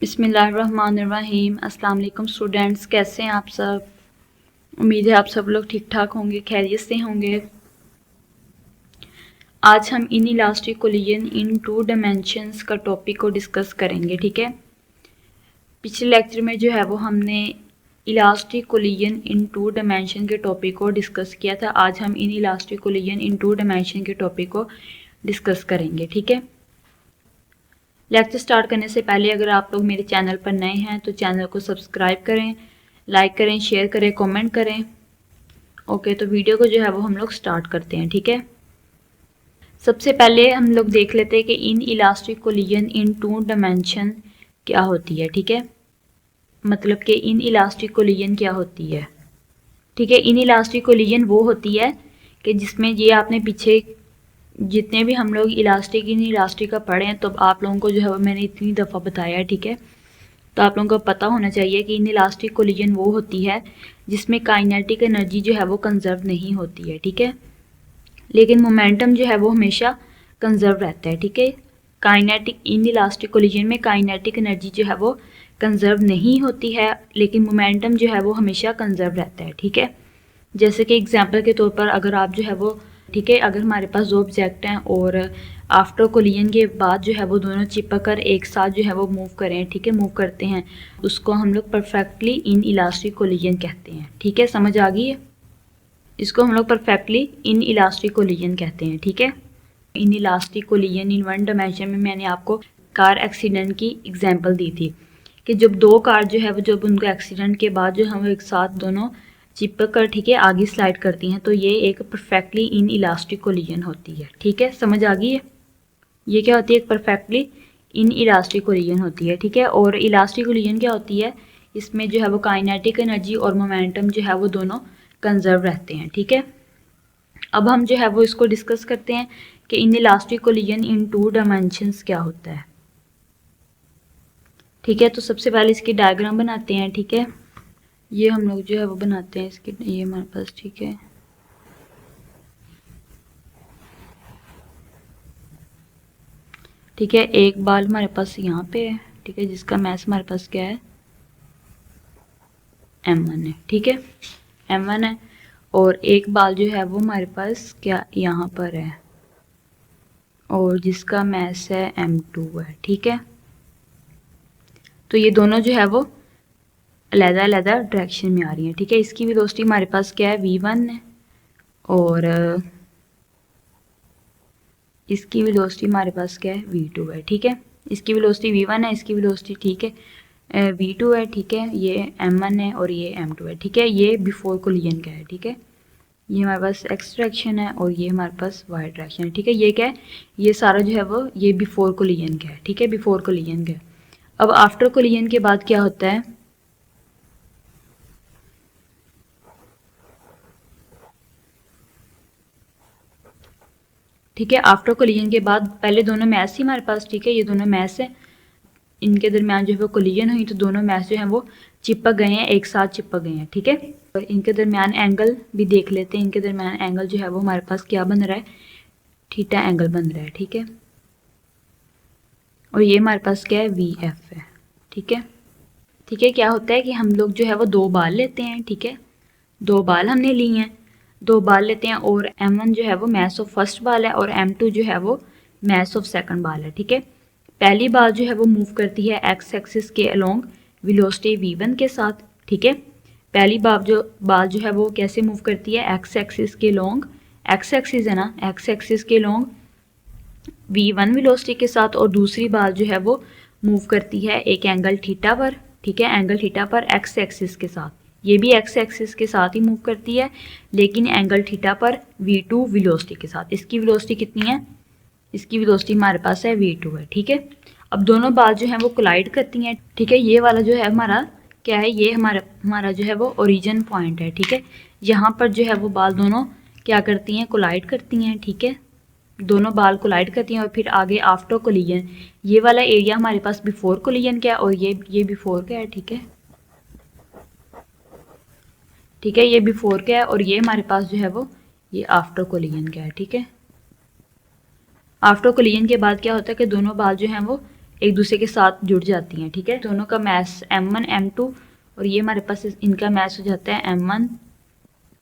बिस्मिल्लाहिर्रहमानिर्रहीम। अस्सलाम वालेकुम स्टूडेंट्स, कैसे हैं आप सब। उम्मीद है आप सब लोग ठीक ठाक होंगे, खैरियत से होंगे। आज हम inelastic collision in to dimensions का टॉपिक को डिस्कस करेंगे। ठीक है, पिछले लेक्चर में जो है वो हमने elastic collision in two dimension के टॉपिक को डिस्कस किया था। आज हम inelastic collision in two dimension के टॉपिक को डिस्कस करेंगे। ठीक है, लेक्चर स्टार्ट करने से पहले अगर आप लोग मेरे चैनल पर नए हैं तो चैनल को सब्सक्राइब करें, लाइक करें, शेयर करें, कमेंट करें। ओके, तो वीडियो को जो है वो हम लोग स्टार्ट करते हैं। ठीक है, सबसे पहले हम लोग देख लेते हैं कि inelastic collision in two dimension क्या होती है। ठीक है, मतलब कि इन इलास्टिक कोलिजन क्या होती है। ठीक है, इन इलास्टिक कोलिजन वो होती है कि जिसमें ये आपने पीछे जितने भी हम लोग इलास्टिक इन इलास्टिक का पढ़े हैं तो आप लोगों को जो है वो मैंने इतनी दफ़ा बताया है। ठीक है, तो आप लोगों को पता होना चाहिए कि इन इलास्टिक कोलिजन वो होती है जिसमें काइनेटिक एनर्जी जो है वो कंजर्व नहीं होती है। ठीक है, लेकिन मोमेंटम जो है वो हमेशा कंजर्व रहता है। ठीक है, काइनेटिक इन इलास्टिक कोलिजन में काइनेटिक एनर्जी जो है वो कंजर्व नहीं होती है, लेकिन मोमेंटम जो है वो हमेशा कंजर्व रहता है। ठीक है, जैसे कि एग्जाम्पल के तौर पर अगर आप जो है वो, ठीक है, अगर हमारे पास दो ऑब्जेक्ट हैं और आफ्टर कोलिजन के बाद जो है वो दोनों चिपक कर एक साथ जो है वो मूव करें, ठीक है, मूव करते हैं, उसको हम लोग परफेक्टली इन इलास्टिक कोलिजन कहते हैं। ठीक है, समझ आ गई है, इसको हम लोग परफेक्टली इन इलास्टिक कोलिजन कहते हैं। ठीक है, in elastic collision in one dimension में मैंने आपको कार एक्सीडेंट की एग्जाम्पल दी थी कि जब दो कार जो है वो जब उनको एक्सीडेंट के बाद जो हम एक साथ दोनों चिपक कर, ठीक है, आगे स्लाइड करती हैं, तो ये एक परफेक्टली इन इलास्टिक कोलिजन होती है। ठीक है, समझ आ गई है, ये क्या होती है, एक परफेक्टली इन इलास्टिक कोलिजन होती है। ठीक है, और इलास्टिक कोलिजन क्या होती है, इसमें जो है वो काइनेटिक एनर्जी और मोमेंटम जो है वो दोनों कंजर्व रहते हैं। ठीक है, अब हम जो है वो इसको डिस्कस करते हैं कि inelastic collision in to dimensions क्या होता है। ठीक है, तो सबसे पहले इसकी डायग्राम बनाते हैं। ठीक है, ये हम लोग जो है वो बनाते हैं इसकी, ये हमारे पास, ठीक है, ठीक है, एक बाल हमारे पास यहाँ पे है, ठीक है, जिसका मैस हमारे पास क्या है, m1 है। ठीक है, m1 है, और एक बाल जो है वो हमारे पास क्या यहाँ पर है और जिसका मैस है m2 है। ठीक है, तो ये दोनों जो है वो अलग-अलग डायरेक्शन में आ रही है। ठीक है, इसकी वेलोसिटी हमारे पास क्या है, v1 है, और इसकी वेलोसिटी हमारे पास क्या है, v2 है। ठीक है, इसकी वेलोसिटी v1 है, इसकी वेलोसिटी, ठीक है, v2 है। ठीक है, ये m1 है और ये m2 है। ठीक है, ये बिफोर कोलिजन का है। ठीक है, ये हमारे पास x डायरेक्शन है और ये हमारे पास y डायरेक्शन है। ठीक है, ये क्या है, ये सारा जो है वो ये बिफोर कोलिजन का है। ठीक है, बिफोर कोलिजन का है। अब आफ्टर कोलिजन के बाद क्या होता है, ठीक है, आफ्टर कोलिजन के बाद पहले दोनों मैस ही हमारे पास, ठीक है, ये दोनों मैस है, इनके दरमियान जो है वो कोलिजन हुई तो दोनों मैस जो हैं वो चिपक गए हैं, एक साथ चिपक गए हैं। ठीक है, और इनके दरमियान एंगल भी देख लेते हैं, इनके दरमियान एंगल जो है वो हमारे पास क्या बन रहा है, थीटा एंगल बन रहा है। ठीक है, और ये हमारे पास क्या है, VF है। ठीक है, ठीक है, क्या होता है कि हम लोग जो है वो दो बाल लेते हैं। ठीक है, दो बाल हमने लिए हैं, दो बाल लेते हैं और m1 जो है वो मैस ऑफ फर्स्ट बाल है और m2 जो है वो मैस ऑफ सेकंड बाल है। ठीक है, पहली बाल जो है वो मूव करती है x एक्सिस के अलोंग वेलोसिटी v1 के साथ। ठीक है, पहली बाल जो है वो कैसे मूव करती है, x एक्सिस के अलोंग, x एक्सिस है ना, x एक्सिस के अलोंग v1 वेलोसिटी के साथ, और दूसरी बाल जो है वो मूव करती है एक एंगल थीटा पर। ठीक है, एंगल थीटा पर x एक्सिस के साथ, ये भी x एक्सिस के साथ ही मूव करती है लेकिन एंगल थीटा पर v2 वेलोसिटी के साथ। इसकी वेलोसिटी कितनी है, इसकी वेलोसिटी हमारे पास है v2 है। ठीक है, अब दोनों बाल जो हैं वो कोलाइड करती हैं। ठीक है, ये वाला जो है हमारा क्या है, ये हमारा जो है वो ओरिजिन पॉइंट है। ठीक है, यहाँ पर जो है वो बाल दोनों क्या करती हैं, कोलाइड करती हैं। ठीक है, दोनों बाल कोलाइड करती हैं और फिर आगे आफ्टर कोलिजन, ये वाला एरिया हमारे पास बिफोर कोलिजन का है और ये बिफोर का है। ठीक है, ठीक है, ये बिफोर का है और ये हमारे पास जो है वो ये आफ्टर कोलिजन का है। ठीक है, आफ्टर कोलिजन के बाद क्या होता है कि दोनों बाल जो हैं वो एक दूसरे के साथ जुड़ जाती हैं, ठीक है। दोनों का मैथ्स m1 m2 और ये हमारे पास इनका मैथ्स हो जाता है m1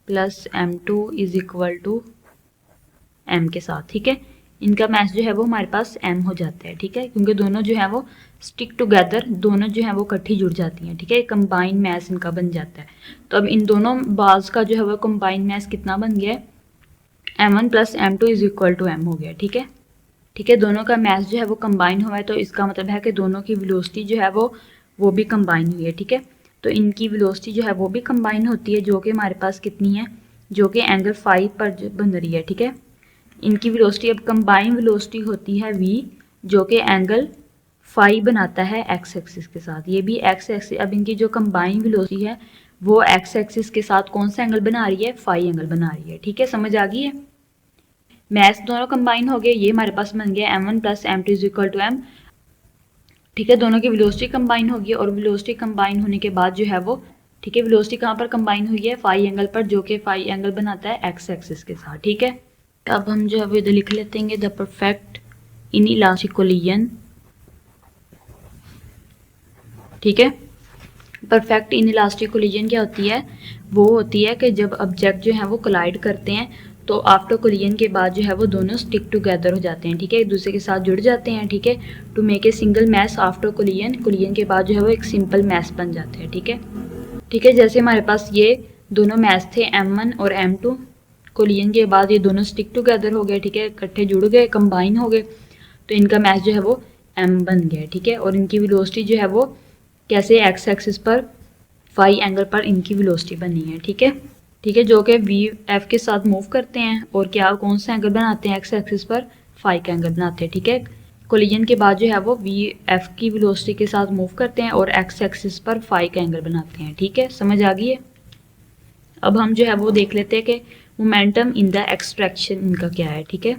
plus m2 is equal to m के साथ, ठीक है। इनका मैथ्स जो है वो हमारे पास m हो जाता है, ठीक है, क्योंकि दोनों जो है वो स्टिक टुगेदर, दोनों जो है वो इकट्ठी जुड़ जाती हैं, ठीक है। कंबाइन मैथ्स इनका बन जाता है। तो अब इन दोनों बाल्स का जो है वो कंबाइन मैथ्स कितना बन गया है, m1 plus m2 is equal to m हो गया, ठीक है। ठीक है, दोनों का मैथ्स जो है वो कंबाइन हुआ है, तो इसका मतलब है कि दोनों की वेलोसिटी जो है वो भी कंबाइन हुई है, ठीक है। तो इनकी वेलोसिटी जो है वो भी कंबाइन होती है, जो कि हमारे पास कितनी है, जो कि एंगल 5 पर बन रही है, ठीक है। इनकी वेलोसिटी अब कंबाइन वेलोसिटी होती है v, जो कि एंगल फाई बनाता है एक्स एक्सिस के साथ। ये भी एक्स एक्सिस, अब इनकी जो कंबाइन वेलोसिटी है वो एक्स एक्सिस के साथ कौन सा एंगल बना रही है, फाई एंगल बना रही है, ठीक है। समझ आ गई है। मैथ्स दोनों कंबाइन हो गए, ये हमारे पास बन गया m1 plus m2 is equal to m, ठीक है। दोनों की वेलोसिटी कंबाइन होगी और वेलोसिटी कंबाइन होने के बाद जो है वो, ठीक है, वेलोसिटी कहाँ पर कंबाइन हुई है, फाई एंगल पर, जो कि फाई एंगल बनाता है एक्स एक्सिस के साथ, ठीक है। अब हम जो है इधर लिख लेते हैं द परफेक्ट इनइलास्टिक कोलिजन, ठीक है। परफेक्ट इनइलास्टिक कोलिजन क्या होती है, वो होती है कि जब ऑब्जेक्ट जो है वो कोलाइड करते हैं तो आफ्टर कोलिजन के बाद जो है वो दोनों स्टिक टुगेदर हो जाते हैं, ठीक है, एक दूसरे के साथ जुड़ जाते हैं, ठीक है। To make a single mass after collision, collision के बाद जो है वो एक सिंपल मैस बन जाते हैं, ठीक है। ठीक है, जैसे हमारे पास ये दोनों मैस थे m1 और m2, कोलिजन के बाद ये दोनों स्टिक टुगेदर हो गए, ठीक है, इकट्ठे जुड़ गए, कंबाइन हो गए, तो इनका मैस जो है वो m बन गया, ठीक है। और इनकी वेलोसिटी जो है वो कैसे, एक्स एक्सिस पर फाई एंगल पर इनकी वेलोसिटी बनी है, ठीक है। ठीक है, जो कि वी एफ के साथ मूव करते हैं और क्या कौन सा एंगल बनाते हैं, एक्स एक्सिस पर फाई का एंगल बनाते हैं, ठीक है। कोलिजन के बाद जो है वो वी एफ की वेलोसिटी के साथ मूव करते हैं और एक्स एक्सिस पर फाई का एंगल बनाते हैं, ठीक है। समझ आ गई है। अब हम जो है वो देख लेते हैं कि मोमेंटम इन द एक्सट्रैक्शन इनका क्या है, ठीक है।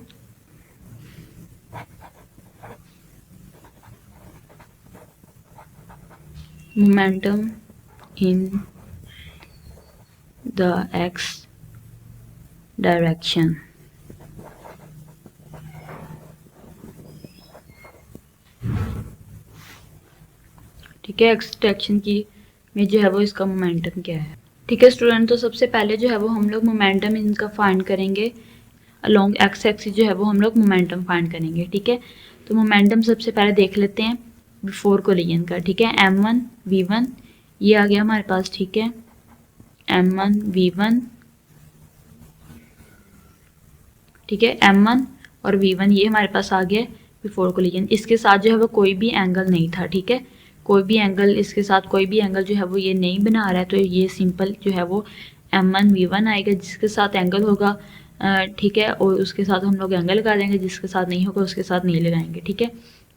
Momentum in the x direction, ठीक है। एक्सट्रैक्शन की में जो है वो इसका मोमेंटम क्या है, ठीक है स्टूडेंट। तो सबसे पहले जो है वो हम लोग मोमेंटम इनका फाइंड करेंगे, अलोंग एक्स एक्सिस जो है वो हम लोग मोमेंटम फाइंड करेंगे, ठीक है। तो मोमेंटम सबसे पहले देख लेते हैं बिफोर कोलिजन का, ठीक है। m1 v1 ये आ गया हमारे पास, ठीक है, m1 v1, ठीक है, m1 और v1 ये हमारे पास आ गया बिफोर कोलिजन। इसके साथ जो है वो कोई भी एंगल नहीं था, ठीक है, कोई भी एंगल, इसके साथ कोई भी एंगल जो है वो ये नहीं बना रहा है, तो ये सिंपल जो है वो m1 v1 आएगा, जिसके साथ एंगल होगा, ठीक है, और उसके साथ हम लोग एंगल लगा देंगे, जिसके साथ नहीं होगा उसके साथ नहीं लगाएंगे, ठीक है।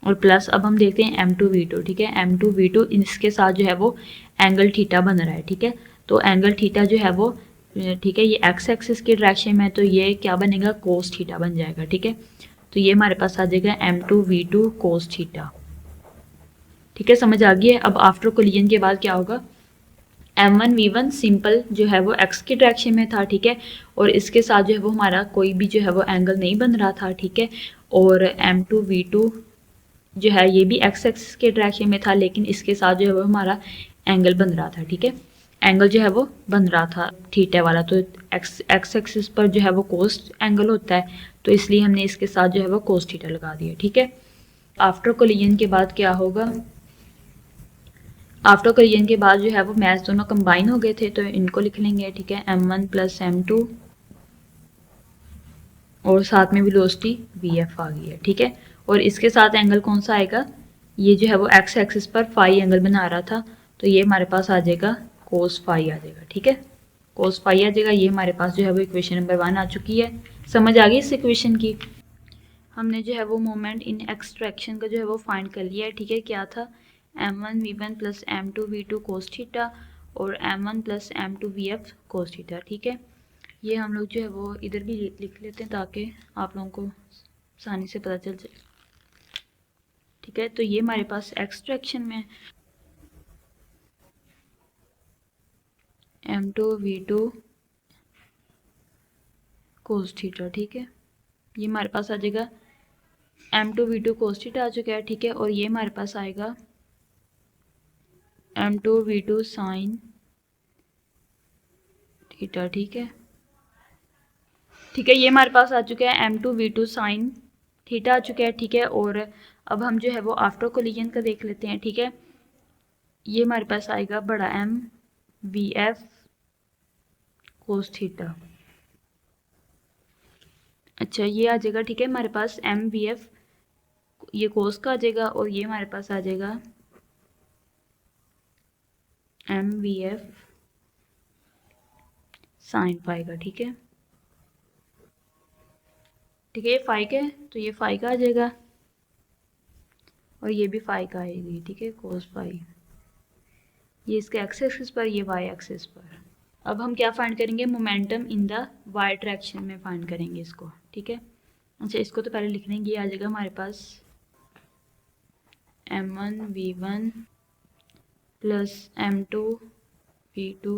और प्लस अब हम देखते हैं m2 v2, ठीक है, m2 v2 इसके साथ जो है वो एंगल थीटा बन रहा है, ठीक है। तो एंगल थीटा जो है वो, ठीक है, ये एक्स एक्सिस की डायरेक्शन में, तो ये क्या बनेगा, कोस थीटा बन जाएगा, ठीक है। तो ये हमारे पास आ जाएगा m2 v2 कोस थीटा, ठीक है। समझ आ गई है। अब आफ्टर कोलिजन के बाद क्या होगा, m1 v1 सिंपल जो है वो x की डायरेक्शन में था, ठीक है, और इसके साथ जो है वो हमारा कोई भी जो है वो एंगल नहीं बन रहा था, ठीक है। और m2 v2 जो है ये भी x एक्सिस के डायरेक्शन में था, लेकिन इसके साथ जो है वो हमारा एंगल बन रहा था, ठीक है, एंगल जो है वो बन रहा था थीटा वाला। तो एक्स एक्सिस पर जो है वो कोस एंगल होता है, तो इसलिए हमने इसके साथ जो है वो कोस थीटा लगा दिया, ठीक है। आफ्टर कोलिजन के बाद क्या होगा, आफ्टर कोलिजन के बाद जो है वो मैथ्स दोनों कंबाइन हो गए थे, तो इनको लिख लेंगे, ठीक है, m1 प्लस m2 और साथ में वेलोसिटी vf आ गई है, ठीक है। और इसके साथ एंगल कौन सा आएगा, ये जो है वो एक्स एक्सिस पर फाई एंगल बना रहा था, तो ये हमारे पास आ जाएगा कोस फाई आ जाएगा, ठीक है, कोस फाई आ जाएगा। ये हमारे पास जो है वो इक्वेशन नंबर 1 आ चुकी है। समझ आ गई इस इक्वेशन की। हमने जो है वो मोमेंट इन एक्सट्रैक्शन का जो है वो फाइंड कर लिया है, ठीक है। क्या था, m1 v1 plus m2 v2 cos theta और m1 plus m2 vf cos theta, ठीक है। ये हम लोग जो है वो इधर भी लिख लेते हैं ताकि आप लोगों को आसानी से पता चल जाए, ठीक है। तो ये हमारे पास एक्सट्रैक्शन में m2 v2 कोस थीटा, ठीक है, ये हमारे पास आ जाएगा m2 v2 cos थीटा आ चुका है, ठीक है। और ये हमारे पास आएगा m2 v2 साइन थीटा, ठीक है। ठीक है, ये हमारे पास आ चुका है m2 v2 साइन थीटा आ चुका है, ठीक है। और अब हम जो है वो आफ्टर कोलिजन का देख लेते हैं, ठीक है। ये हमारे पास आएगा बड़ा M v F cos theta. अच्छा, ये आ जाएगा, ठीक है। हमारे पास M वी एफ ये कोस का आ जाएगा और ये हमारे पास आ जाएगा M v f sine phi का, ठीक है। ठीक है, ये फाई का है तो ये फाई का आ जाएगा और ये भी फाई का आएगी, ठीक है, कोस फाई। ये इसके एक्स एक्सिस पर, ये वाई एक्सिस पर। अब हम क्या फाइंड करेंगे, momentum in the y direction में फाइंड करेंगे इसको, ठीक है। अच्छा, इसको तो पहले लिख लेंगे। ये आ जाएगा हमारे पास m1 v1 plus m2 v2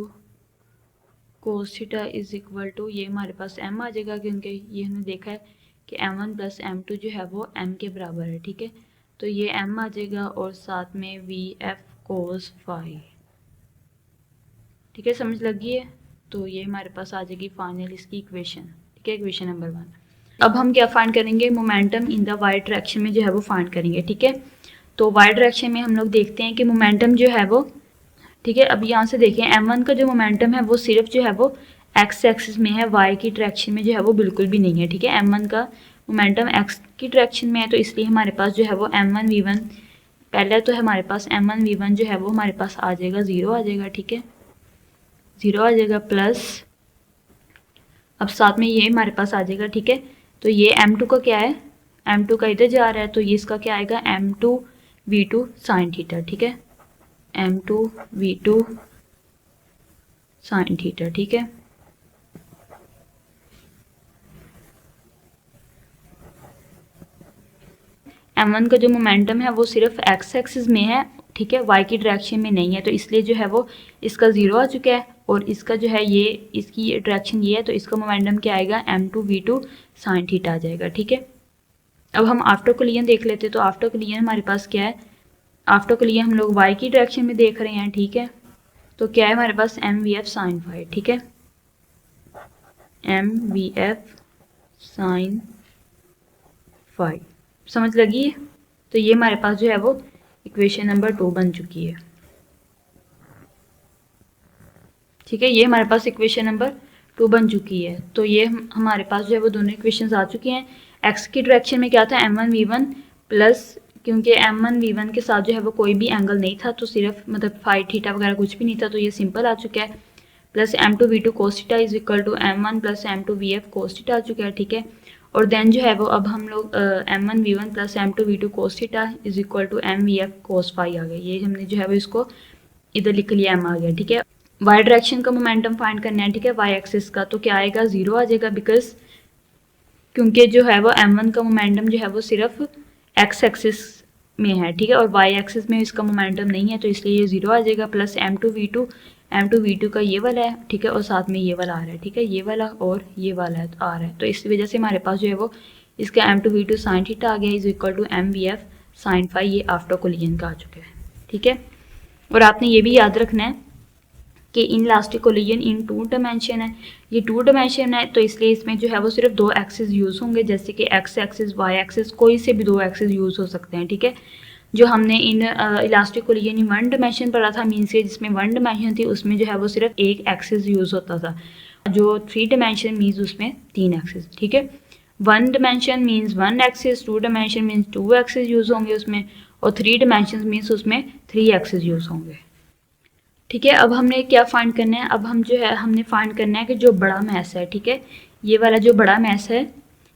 cos theta is equal to, ये हमारे पास m आ जाएगा क्योंकि ये हमने देखा है कि m1 प्लस m2 जो है वो m के बराबर है, ठीक है। तो ये m आ जाएगा और साथ में वी एफ कोस फाई, ठीक है, समझ लगी है। तो ये हमारे पास आ जाएगी फाइनल इसकी इक्वेशन, ठीक है, इक्वेशन नंबर 1। अब हम क्या फाइंड करेंगे, momentum in the y direction में जो है वो फाइंड करेंगे, ठीक है। तो वाई डायरेक्शन में हम लोग देखते हैं कि मोमेंटम जो है वो, ठीक है, अब यहाँ से देखें m1 का जो मोमेंटम है वो सिर्फ जो है वो एक्स एक्सिस में है, वाई की डायरेक्शन में जो है वो बिल्कुल भी नहीं है, ठीक है। m1 का मोमेंटम एक्स की डायरेक्शन में है तो इसलिए हमारे पास जो है वो m1 v1, पहले तो हमारे पास m1 v1 जो है वो हमारे पास आ जाएगा 0 आ जाएगा, ठीक है, 0 आ जाएगा। प्लस अब साथ में ये हमारे पास आ जाएगा, ठीक है। तो ये m2 का क्या है, m2 का इधर जा रहा है तो ये इसका क्या आएगा, m2 v2 साइन थीटा, ठीक है, m2 v2 साइन थीटा, ठीक है। m1 का जो मोमेंटम है वो सिर्फ एक्स एक्सिस में है, ठीक है, y की डायरेक्शन में नहीं है तो इसलिए जो है वो इसका 0 आ चुका है और इसका जो है ये इसकी डायरेक्शन ये है तो इसका मोमेंटम क्या आएगा, m2 v2 साइन थीटा आ जाएगा, ठीक है। अब हम आफ्टर कोलिजन देख लेते हैं। तो आफ्टर कोलिजन हमारे पास क्या है, आफ्टर कोलिजन हम लोग y की डायरेक्शन में देख रहे हैं, ठीक है। तो क्या है हमारे पास m v f sine phi, ठीक है, m v f sine phi, समझ लगी है। तो ये हमारे पास जो है वो इक्वेशन नंबर 2 बन चुकी है, ठीक है। ये हमारे पास इक्वेशन नंबर 2 बन चुकी है। तो ये हमारे पास जो है वो दोनों इक्वेशंस आ चुकी हैं। एक्स की डायरेक्शन में क्या था, m1 v1 प्लस, क्योंकि m1 v1 के साथ जो है वो कोई भी एंगल नहीं था तो सिर्फ मतलब फाई थीटा वगैरह कुछ भी नहीं था तो ये सिंपल आ चुका है। Plus m2 v2 cos theta is equal to m1 plus m2 vf cos theta आ चुका है, ठीक है। और देन जो है वो अब हम लोग m1 v1 plus m2 v2 cos theta is equal to m vf cos phi आ गया। ये हमने जो है वो इसको इधर लिख लिया, m आ गया, ठीक है। वाई डायरेक्शन का मोमेंटम फाइंड करना है, ठीक है, वाई एक्सिस का। तो क्या आएगा, 0 आ जाएगा बिकॉज क्योंकि जो है वो m1 का मोमेंटम जो है वो सिर्फ एक्स एक्सिस में है, ठीक है, और वाई एक्सिस में इसका मोमेंटम नहीं है तो इसलिए ये 0 आ जाएगा। प्लस m2 v2 का ये वाला है, ठीक है, और साथ में ये वाला आ रहा है, ठीक है, ये वाला और ये वाला आ रहा है तो इस वजह से हमारे पास जो है वो इसका m2 v2 साइन थीटा आ गया is equal to m v f sine phi, ये आफ्टर कोलिजन का आ चुका है, ठीक है। और आपने ये भी याद रखना है कि इनलास्टिक कोलिजन इन 2 डायमेंशन है, ये 2 डायमेंशन है तो इसलिए इसमें जो है वो सिर्फ 2 एक्सिस यूज़ होंगे, जैसे कि एक्स एक्सिस, वाई एक्सिस, कोई से भी 2 एक्सिस यूज़ हो सकते हैं, ठीक है। जो हमने in elastic collision in 1 dimension पढ़ा था, मीन्स के जिसमें 1 डायमेंशन थी उसमें जो है वो सिर्फ एक एक्सिस यूज़ होता था। जो 3 डायमेंशन मीन्स उसमें 3 एक्सिस, ठीक है। 1 dimension means 1 axis, 2 dimension means 2 axis use होंगे उसमें, और 3 डायमेंशन मीन्स उसमें 3 एक्सिस यूज़ होंगे, ठीक है। अब हमने क्या फाइंड करना है, अब हम जो है हमने फाइंड करना है कि जो बड़ा मैस है, ठीक है, ये वाला जो बड़ा मैस है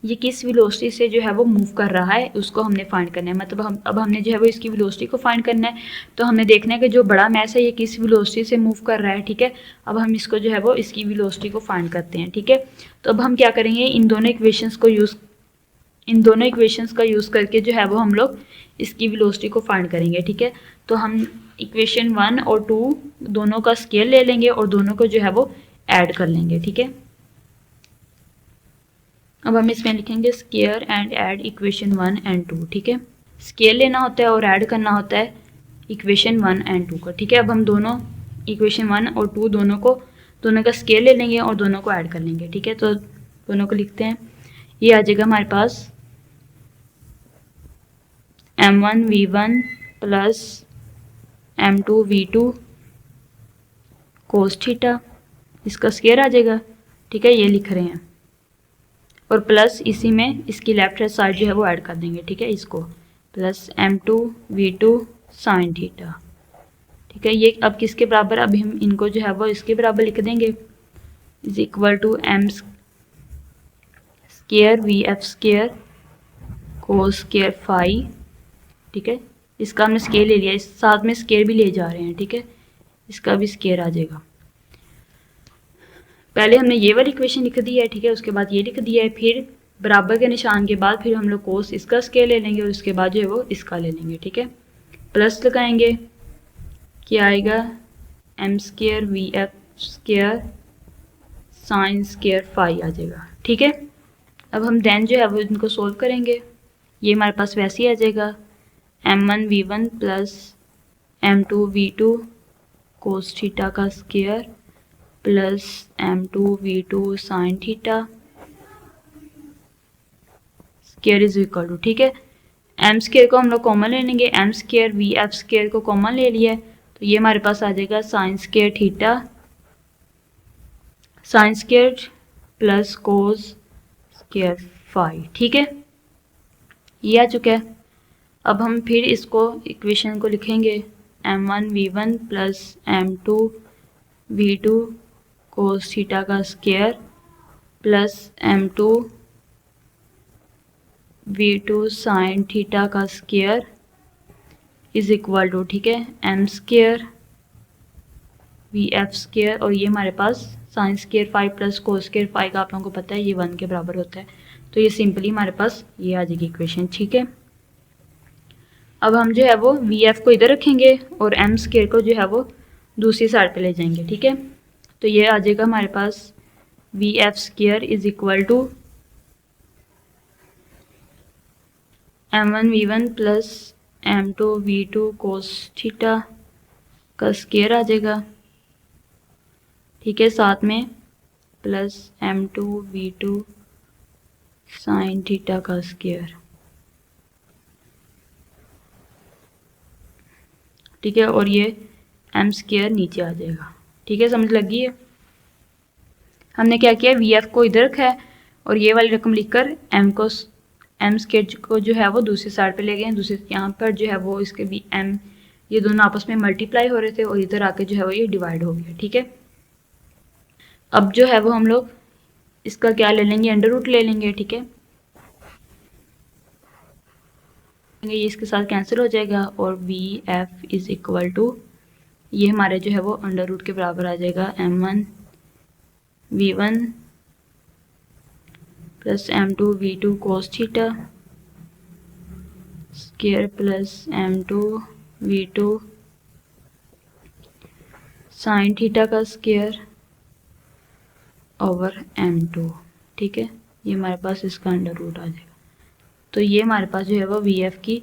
ये किस वेलोसिटी से जो है वो मूव कर रहा है उसको हमने फाइंड करना है। मतलब अब हमने जो है वो इसकी वेलोसिटी को फाइंड करना है। तो हमने देखना है कि जो बड़ा मैस है ये किस वेलोसिटी से मूव कर रहा है, ठीक है। अब हम इसको जो है वो इसकी वेलोसिटी को फाइंड करते हैं, ठीक है। तो अब हम क्या करेंगे, इन दोनों इक्वेशंस का यूज़ करके जो है वो हम लोग इसकी वेलोसिटी को फाइंड करेंगे, ठीक है। तो हम इक्वेशन 1 और 2 दोनों का स्केल ले लेंगे और दोनों को जो है वो ऐड कर लेंगे, ठीक है। अब हम इसमें लिखेंगे square and add equation 1 and 2, ठीक है। स्क्वायर लेना होता है और ऐड करना होता है इक्वेशन 1 एंड 2 का, ठीक है। अब हम दोनों इक्वेशन 1 और 2 दोनों का स्क्वायर ले लेंगे और दोनों को ऐड कर लेंगे, ठीक है। तो दोनों को लिखते हैं, ये आ जाएगा हमारे पास m1v1 plus m2v2 cos theta, इसका स्क्वायर आ जाएगा, ठीक है, ये लिख रहे हैं। और प्लस इसी में इसकी लेफ्ट साइड जो है वो ऐड कर देंगे, ठीक है, इसको प्लस m2v2 साइन थीटा, ठीक है। ये अब किसके बराबर, अभी हम इनको जो है वो इसके बराबर लिख देंगे, is equal to m square vf square cos square phi, ठीक है। इसका हमने स्क्वायर ले लिया, इस साथ में स्क्वायर भी ले जा रहे हैं, ठीक है, इसका भी स्क्वायर आ जाएगा। पहले हमने ये वाली इक्वेशन लिख दी है, ठीक है, उसके बाद ये लिख दिया है, फिर बराबर के निशान के बाद फिर हम लोग कोस इसका स्क्वायर ले लेंगे और उसके बाद जो है वो इसका ले लेंगे, ठीक है। प्लस लगाएंगे, क्या आएगा, m square vf square sine square phi आ जाएगा, ठीक है। अब हम देन जो है वो इनको सोल्व करेंगे, ये हमारे पास वैसे ही आ जाएगा m1v1 plus m2v2 cos theta का square plus m2v2 sine theta square is equal to, ठीक है, m स्क्वायर को हम लोग कॉमन ले लेंगे, m स्क्वायर vf स्क्वायर को कॉमन ले लिया है, तो ये हमारे पास आ जाएगा sine square theta sine square plus cos square phi, ठीक है, ये आ चुका है। अब हम फिर इसको इक्वेशन को लिखेंगे m1v1 plus m2v2 cos theta का square plus m2v2 sine theta का स्क्वायर इज इक्वल टू, ठीक है, m स्क्वायर vf स्क्वायर, और ये हमारे पास sine square phi plus cos square phi का आप लोगों को पता है ये 1 के बराबर होता है, तो ये सिंपली हमारे पास ये आ जाएगी इक्वेशन, ठीक है। अब हम जो है वो vf को इधर रखेंगे और m स्क्वायर को जो है वो दूसरी साइड पे ले जाएंगे, ठीक है। तो ये आ जाएगा हमारे पास vf square is equal to m1v1 plus m2v2 cos theta का स्क्वायर आ जाएगा, ठीक है, साथ में प्लस m2v2 साइन थीटा का स्क्वायर, ठीक है, और ये m स्क्वायर नीचे आ जाएगा, ठीक है, समझ लगी है। हमने क्या किया, vf को इधर रखा है और ये वाली रकम लिखकर m स्क्वायर को जो है वो दूसरी साइड पे ले गए, दूसरे यहाँ पर जो है वो इसके भी m ये दोनों आपस में मल्टीप्लाई हो रहे थे और इधर आके जो है वो ये डिवाइड हो गया, ठीक है। अब जो है वो हम लोग इसका क्या ले लेंगे, अंडर रूट ले लेंगे, ठीक है, ये इसके साथ कैंसिल हो जाएगा और vf इज इक्वल टू ये हमारे जो है वो अंडर रूट के बराबर आ जाएगा m1v1 plus m2v2 cos theta square plus m2v2 sine theta का स्क्वायर ओवर m2, ठीक है, ये हमारे पास इसका अंडर रूट आ जाएगा। तो ये हमारे पास जो है वो vf की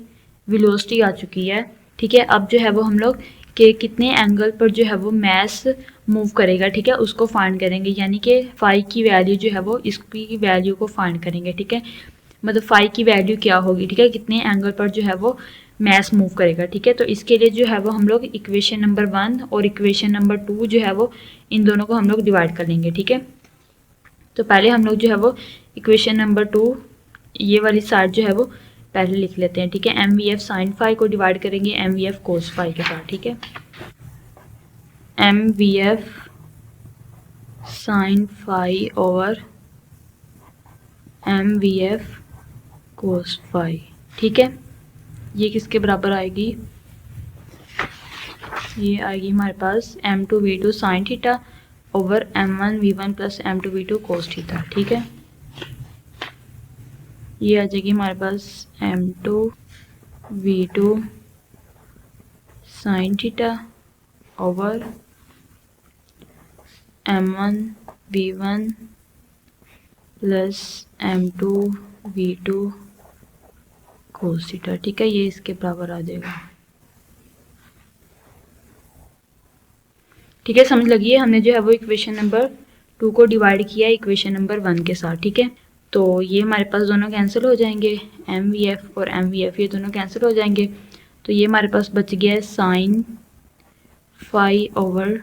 वेलोसिटी आ चुकी है, ठीक है। अब जो है वो हम लोग के कितने एंगल पर जो है वो मैस मूव करेगा, ठीक है, उसको फाइंड करेंगे, यानी कि फाई की वैल्यू जो है वो इसकी वैल्यू को फाइंड करेंगे, ठीक है, मतलब फाई की वैल्यू क्या होगी, ठीक है, कितने एंगल पर जो है वो मैस मूव करेगा, ठीक है। तो इसके लिए जो है वो हम लोग इक्वेशन नंबर 1 और इक्वेशन नंबर 2 जो है वो इन दोनों को हम लोग डिवाइड कर लेंगे, ठीक है। तो पहले हम लोग जो है वो इक्वेशन नंबर 2 ये वाली साइड जो है वो पहले लिख लेते हैं, ठीक है, mvf साइन फाई को डिवाइड करेंगे mvf कोस फाई के साथ, ठीक है, mvf sine phi over mvf cos phi, ठीक है, ये किसके बराबर आएगी, ये आएगी हमारे पास m2v2 sine theta over m1v1 plus m2v2 cos theta, ठीक है, ये आ जाएगी हमारे पास m2v2 sine theta over m1v1 plus m2v2 cos theta. ठीक है, ये इसके बराबर आ जाएगा। ठीक है, समझ लगी है। हमने जो है वो इक्वेशन नंबर 2 को डिवाइड किया इक्वेशन नंबर 1 के साथ। ठीक है, तो ये हमारे पास दोनों कैंसिल हो जाएंगे, MVF और MVF ये दोनों कैंसिल हो जाएंगे। तो ये हमारे पास बच गया है sine phi over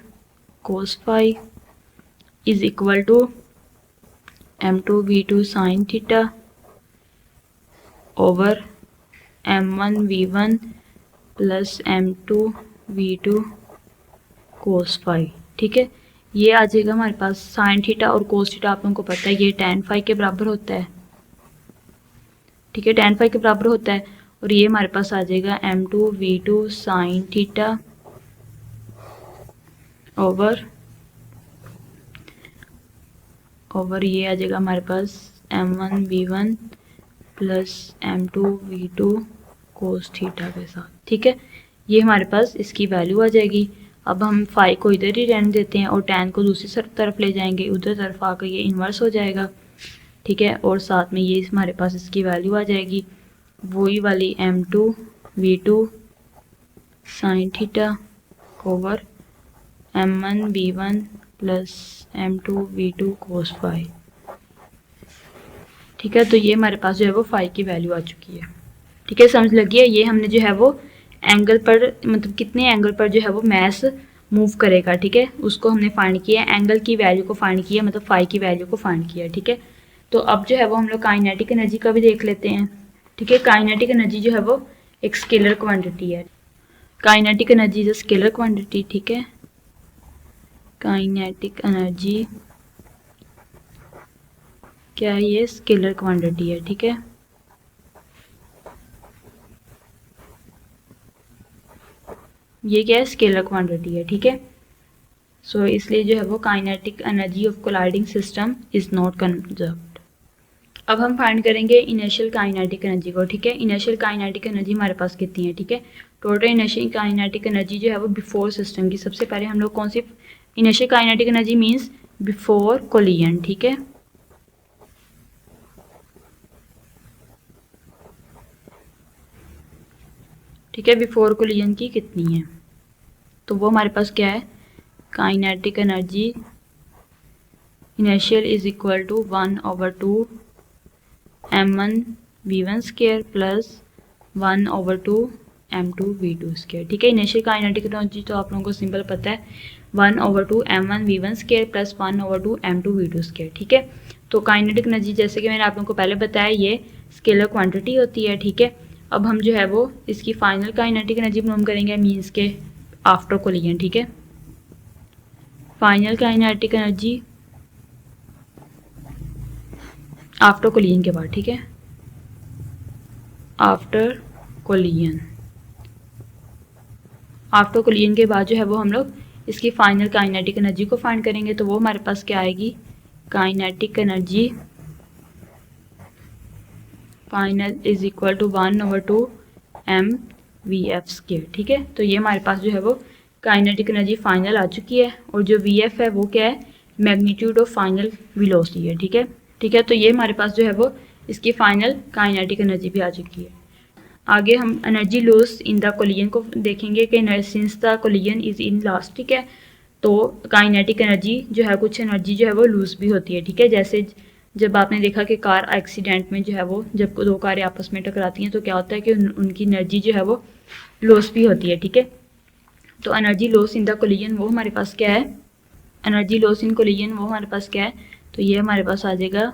cos phi is equal to m2v2 sine theta over m1v1 plus m2v2 cos phi. ठीक है, ये आ जाएगा हमारे पास साइन थीटा और कोस थीटा आप लोगों को पता है ये tan फाई के बराबर होता है। ठीक है, tan फाई के बराबर होता है और ये हमारे पास आ जाएगा m2v2 साइन थीटा ओवर ये आ जाएगा हमारे पास m1v1 plus m2v2 cos theta के साथ। ठीक है, ये हमारे पास इसकी वैल्यू आ जाएगी। अब हम फाई को इधर ही रहने देते हैं और tan को दूसरी तरफ ले जाएंगे, उधर तरफ आकर ये इन्वर्स हो जाएगा। ठीक है, और साथ में ये हमारे पास इसकी वैल्यू आ जाएगी वही वाली m2v2 sine theta over m1v1 plus m2v2 cos phi. ठीक है, तो ये हमारे पास जो है वो फाई की वैल्यू आ चुकी है। ठीक है, समझ लगी है। ये हमने जो है वो एंगल पर मतलब कितने एंगल पर जो है वो मैस मूव करेगा। ठीक है, उसको हमने फाइंड किया, एंगल की वैल्यू को फाइंड किया, मतलब फाई की वैल्यू को फाइंड किया। ठीक है, तो अब जो है वो हम लोग काइनेटिक एनर्जी का भी देख लेते हैं। ठीक है, काइनेटिक एनर्जी जो है वो एक स्केलर क्वांटिटी है। Kinetic energy is a scalar quantity. ठीक है, काइनेटिक एनर्जी क्या है, ये स्केलर क्वांटिटी है। ठीक है, ये क्या है, स्केलर क्वांटिटी है। ठीक है, सो इसलिए जो है वो kinetic energy of colliding system is not conserved. अब हम फाइंड करेंगे इनिशियल काइनेटिक एनर्जी को। ठीक है, इनिशियल काइनेटिक एनर्जी हमारे पास कितनी है। ठीक है, टोटल इनिशियल काइनेटिक एनर्जी जो है वो बिफोर सिस्टम की। सबसे पहले हम लोग कौन सी initial kinetic energy means before collision. ठीक है, ठीक है, बिफोर कोलिजन की कितनी है, तो वो हमारे पास क्या है, kinetic energy initial is equal to 1/2 m1v1 square plus 1/2 m2v2 square. ठीक है, इनिशियल काइनेटिक एनर्जी तो आप लोगों को सिंपल पता है 1/2 m1v1 square plus 1/2 m2v2 square. ठीक है, तो काइनेटिक एनर्जी जैसे कि मैंने आप लोगों को पहले बताया ये स्केलर क्वांटिटी होती है। ठीक है, अब हम जो है वो इसकी फाइनल काइनेटिक एनर्जी मालूम करेंगे मीन्स के आफ्टर कोलिजन। ठीक है, final kinetic energy after collision के बाद। ठीक है, आफ्टर कोलिजन के बाद जो है वो हम लोग इसकी फाइनल काइनेटिक एनर्जी को फाइंड करेंगे। तो वो हमारे पास क्या आएगी, kinetic energy final is equal to 1/2 mvf square. ठीक है, तो ये हमारे पास जो है वो काइनेटिक एनर्जी फाइनल आ चुकी है और जो vf है वो क्या है, मैग्नीट्यूड ऑफ फाइनल वेलोसिटी है। ठीक है, ठीक है, तो ये हमारे पास जो है वो इसकी फाइनल काइनेटिक एनर्जी भी आ चुकी है। आगे हम energy loss in the collision को देखेंगे कि since the collision is inelastic है तो काइनेटिक एनर्जी जो है कुछ एनर्जी जो है वो लूज भी होती है। ठीक है, जैसे जब आपने देखा कि कार एक्सीडेंट में जो है वो जब दो कारें आपस में टकराती हैं तो क्या होता है कि उनकी एनर्जी जो है वो लॉस भी होती है। ठीक है, तो energy loss in the collision वो हमारे पास क्या है, एनर्जी लॉस इन कोलिजन वो हमारे पास क्या है, तो ये हमारे पास आ जाएगा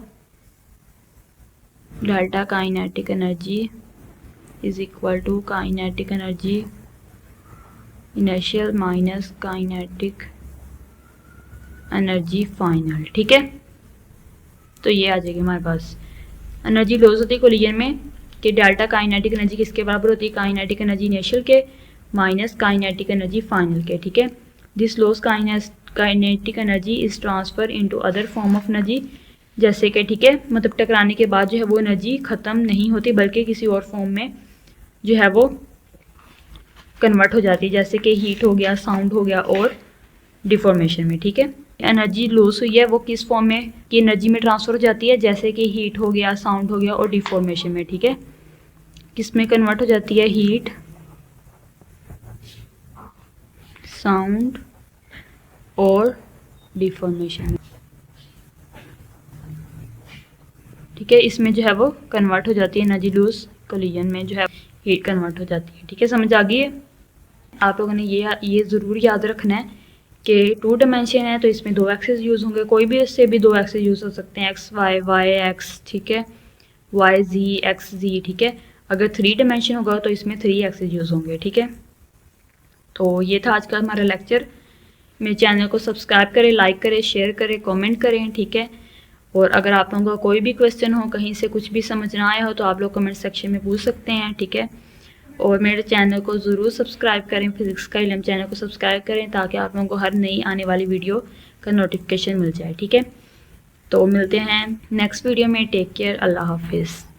delta kinetic energy is equal to kinetic energy initial minus kinetic energy final. ठीक है, तो ये आ जाएगी हमारे पास एनर्जी लॉस होती है कोलिजन में कि डेल्टा काइनेटिक एनर्जी किसके बराबर होती है, काइनेटिक एनर्जी इनिशियल के माइनस काइनेटिक एनर्जी फाइनल के। ठीक है, this loss kinetic energy is transfer into other form of energy, जैसे कि ठीक है मतलब टकराने के बाद जो है वो एनर्जी ख़त्म नहीं होती बल्कि किसी और फॉर्म में जो है वो कन्वर्ट हो जाती है, जैसे कि हीट हो गया, साउंड हो गया और डिफॉर्मेशन में। ठीक है, एनर्जी लॉस हुई है वो किस फॉर्म में कि एनर्जी में ट्रांसफ़र हो जाती है, जैसे कि हीट हो गया, साउंड हो गया और डिफॉर्मेशन में, ठीक है। किस में कन्वर्ट हो जाती है, हीट, साउंड और डिफॉर्मेशन में, ठीक है। इसमें जो है वो कन्वर्ट हो जाती है एनर्जी लॉस, कोलिजन में जो है हीट कन्वर्ट हो जाती है, ठीक है। समझ आ गई है। आप लोगों ने ये ज़रूर याद रखना है कि 2 डायमेंशन है तो इसमें 2 एक्सेस यूज़ होंगे, कोई भी इससे भी 2 एक्सेस यूज़ हो सकते हैं, एक्स वाई, वाई एक्स, ठीक है, वाई जी, एक्स जी, ठीक है। अगर 3 डायमेंशन होगा तो इसमें 3 एक्सेस यूज़ होंगे, ठीक है। तो ये था आज का हमारा लेक्चर। मेरे चैनल को सब्सक्राइब करें, लाइक करें, शेयर करें, कमेंट करें, ठीक है। और अगर आप लोगों का कोई भी क्वेश्चन हो, कहीं से कुछ भी समझ ना आया हो तो आप लोग कमेंट सेक्शन में पूछ सकते हैं, ठीक है। और मेरे चैनल को ज़रूर सब्सक्राइब करें, फिज़िक्स का इल्म चैनल को सब्सक्राइब करें ताकि आप लोगों को हर नई आने वाली वीडियो का नोटिफिकेशन मिल जाए, ठीक है। तो मिलते हैं नेक्स्ट वीडियो में। टेक केयर, अल्लाह हाफिज़।